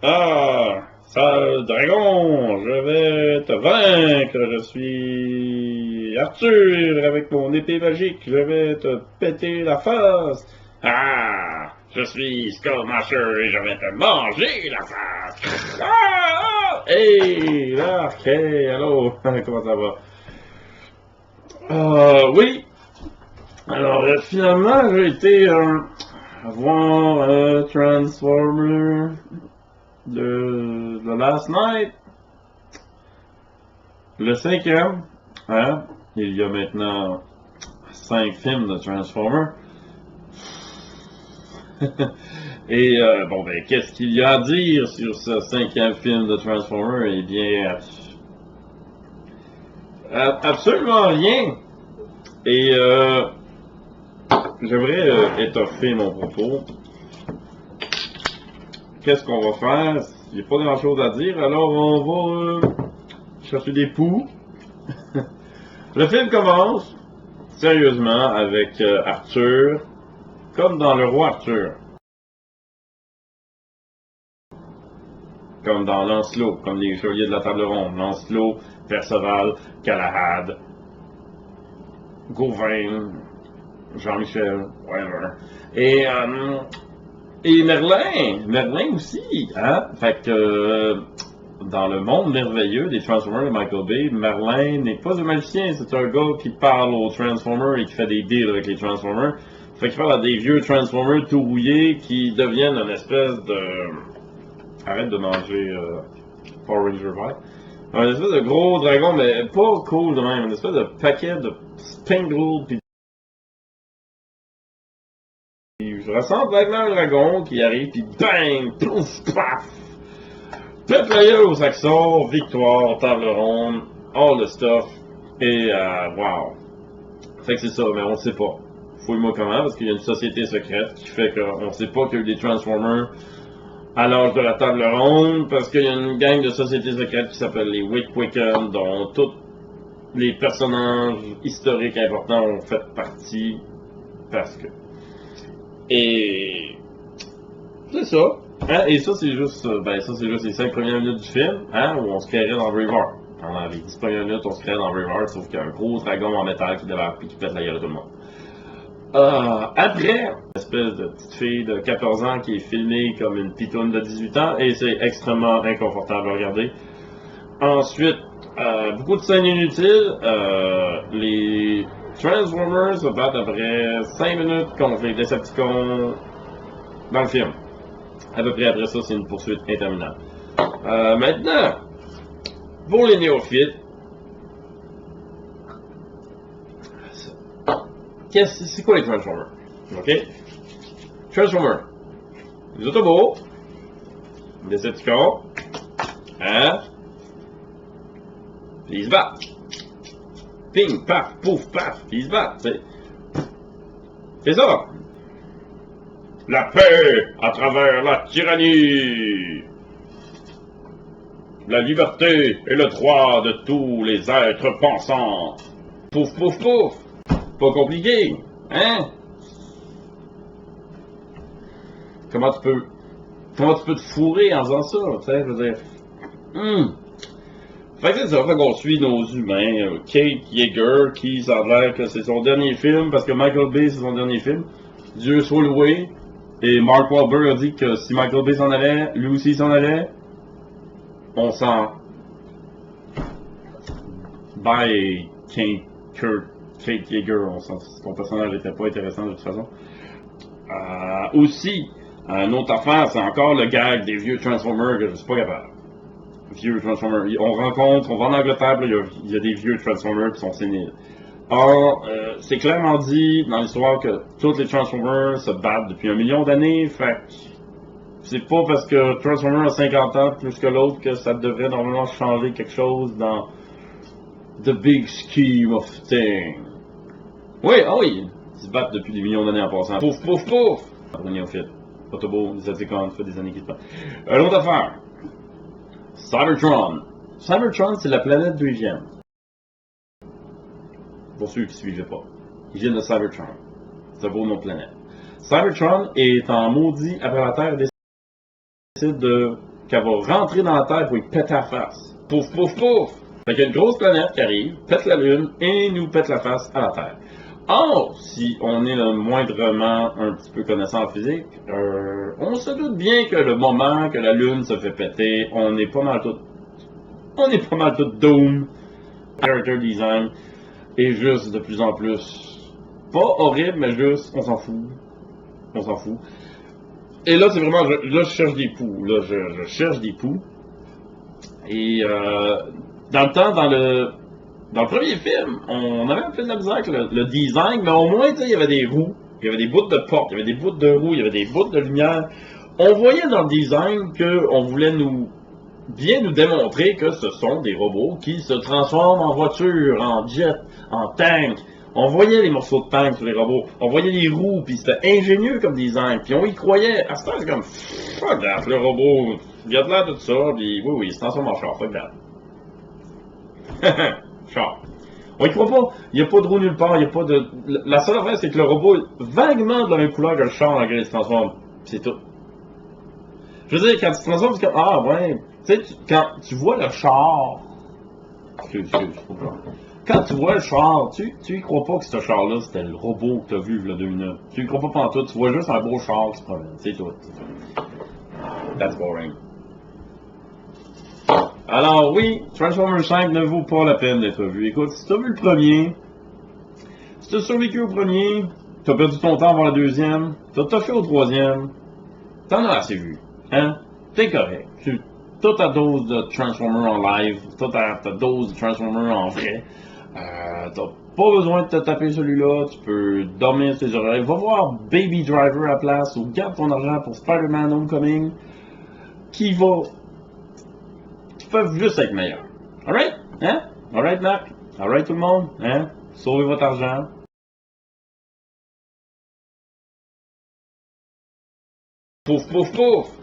Ah, sale dragon, je vais te vaincre. Je suis Arthur avec mon épée magique. Je vais te péter la face. Ah, je suis Skullmaster et je vais te manger la face. Ah, hey, là, hey, allô, comment ça va? Oui. Alors, finalement, j'ai été voir Transformer de The Last Night, le cinquième, hein? Il y a maintenant 5 films de Transformer. Et bon, ben, qu'est-ce qu'il y a à dire sur ce cinquième film de Transformer? Eh bien, absolument rien. Et j'aimerais étoffer mon propos. Qu'est-ce qu'on va faire? Il n'y a pas grand-chose à dire, alors on va chercher des poux. Le film commence sérieusement avec Arthur, comme dans Le Roi Arthur, comme dans Lancelot, comme les Chevaliers de la Table Ronde, Lancelot, Perceval, Galahad, Gawain, Jean-Michel, whatever. Et Merlin aussi, hein? Fait que dans le monde merveilleux des Transformers de Michael Bay, Merlin n'est pas un magicien, c'est un gars qui parle aux Transformers et qui fait des deals avec les Transformers. Fait qu'il parle à des vieux Transformers tout rouillés qui deviennent une espèce de... Arrête de manger Power Ranger Vert. Un espèce de gros dragon, mais pas cool de même, une espèce de paquet de spangles pis je ressemble vaguement à un dragon qui arrive pis bang, pouf, paf! Pète la gueule aux Saxons, victoire, table ronde, all the stuff, et wow. Fait que c'est ça, mais on sait pas. Fouille-moi comment, parce qu'il y a une société secrète qui fait qu'on sait pas qu'il y a eu des Transformers à l'âge de la table ronde, parce qu'il y a une gang de sociétés secrètes qui s'appelle les Wickwiccan, dont tous les personnages historiques importants ont fait partie, parce que... Et... c'est ça. Hein? Et ça, c'est juste, les 5 premières minutes du film, hein, où on se créerait dans Braveheart. Dans les 10 premières minutes, on se créerait dans Braveheart, sauf qu'il y a un gros dragon en métal qui débarque et qui pète la gueule à tout le monde. Après, une espèce de petite fille de 14 ans qui est filmée comme une pitoune de 18 ans, et c'est extrêmement inconfortable à regarder. Ensuite, beaucoup de scènes inutiles. Les Transformers se battent après 5 minutes contre les Decepticons dans le film. À peu près après ça, c'est une poursuite interminable. Maintenant, pour les néophytes, c'est quoi les Transformers? OK? Transformers. Les Autobots, les Decepticons, hein? Puis ils se battent. Ping, paf, pouf, paf, puis ils se battent. C'est ça. La paix à travers la tyrannie. La liberté et le droit de tous les êtres pensants. Pouf, pouf, pouf. Pas compliqué, hein? Comment tu peux te fourrer en faisant ça, tu sais, je veux dire. Fait que c'est ça, fait qu'on suit nos humains. Kate Yeager, qui ça a l'air que c'est son dernier film, parce que Michael Bay c'est son dernier film. Dieu soit loué. Et Mark Wahlberg a dit que si Michael Bay s'en allait, lui aussi s'en allait, on s'en... Bye, Kate Yeager, ton personnage n'était pas intéressant de toute façon. Aussi, une autre affaire, c'est encore le gag des vieux Transformers que je suis pas capable. Vieux Transformers. On va en Angleterre, il y a des vieux Transformers qui sont séniles. Or, c'est clairement dit dans l'histoire que tous les Transformers se battent depuis 1 million d'années, fait c'est pas parce que Transformers a 50 ans plus que l'autre que ça devrait normalement changer quelque chose dans the big scheme of things. Oui, oui, ils se battent depuis des millions d'années en passant. Pouf, pouf, pouf! Néophyte. Autobot, Decepticons, ça fait des années qu'ils se battent. Une autre affaire. Cybertron. Cybertron, c'est la planète d'où ils viennent. Pour ceux qui ne suivaient pas. Ils viennent de Cybertron. C'est un beau nom de planète. Cybertron est en maudit après la Terre et décide de qu'elle va rentrer dans la Terre pour y péter la face. Pouf, pouf, pouf! Fait qu'il y a une grosse planète qui arrive, pète la Lune et nous pète la face à la Terre. Or, si on est le moindrement un petit peu connaissant en physique, on se doute bien que le moment que la Lune se fait péter, on est pas mal tout doom. Character design est juste de plus en plus pas horrible, mais juste on s'en fout. Et là, c'est vraiment, là, je cherche des poux. Là, je cherche des poux. Et dans le temps, dans le premier film, on avait un peu de la misère avec le design, mais au moins, il y avait des roues, il y avait des bouts de porte, il y avait des bouts de roues, il y avait des bouts de lumière. On voyait dans le design qu'on voulait bien nous démontrer que ce sont des robots qui se transforment en voiture, en jet, en tank. On voyait les morceaux de tank sur les robots, on voyait les roues, puis c'était ingénieux comme design, puis on y croyait. À ce temps, c'est comme, regarde, le robot, regarde là tout ça, puis oui, il se transforme en char, regarde. Char. On y croit pas, il n'y a pas de roue nulle part, il n'y a pas de... La seule affaire, c'est que le robot est vaguement de la même couleur que le char dans lequel il se transforme, c'est tout. Je veux dire, quand tu te transformes, c'est comme, ah ouais, tu sais, quand tu vois le char, quand tu vois le char, tu y crois pas que ce char-là, c'était le robot que tu as vu il y a 2 minutes. Tu y crois pas pantoute, tu vois juste un beau char qui se promène, c'est tout. That's boring. Alors oui, Transformers 5 ne vaut pas la peine d'être vu. Écoute, si tu as vu le premier, si tu as survécu au premier, tu as perdu ton temps à voir le deuxième, tu as toffé au troisième, t'en as assez vu. Hein? T'es correct. T'as ta dose de Transformers en live, t'as ta dose de Transformers en vrai. T'as pas besoin de te taper celui-là, tu peux dormir tes oreilles. Va voir Baby Driver à la place ou garde ton argent pour Spider-Man Homecoming qui peuvent juste être meilleurs. Alright? Hein? Alright, Mac? Alright, tout le monde? Hein? Sauvez votre argent. Pouf, pouf, pouf!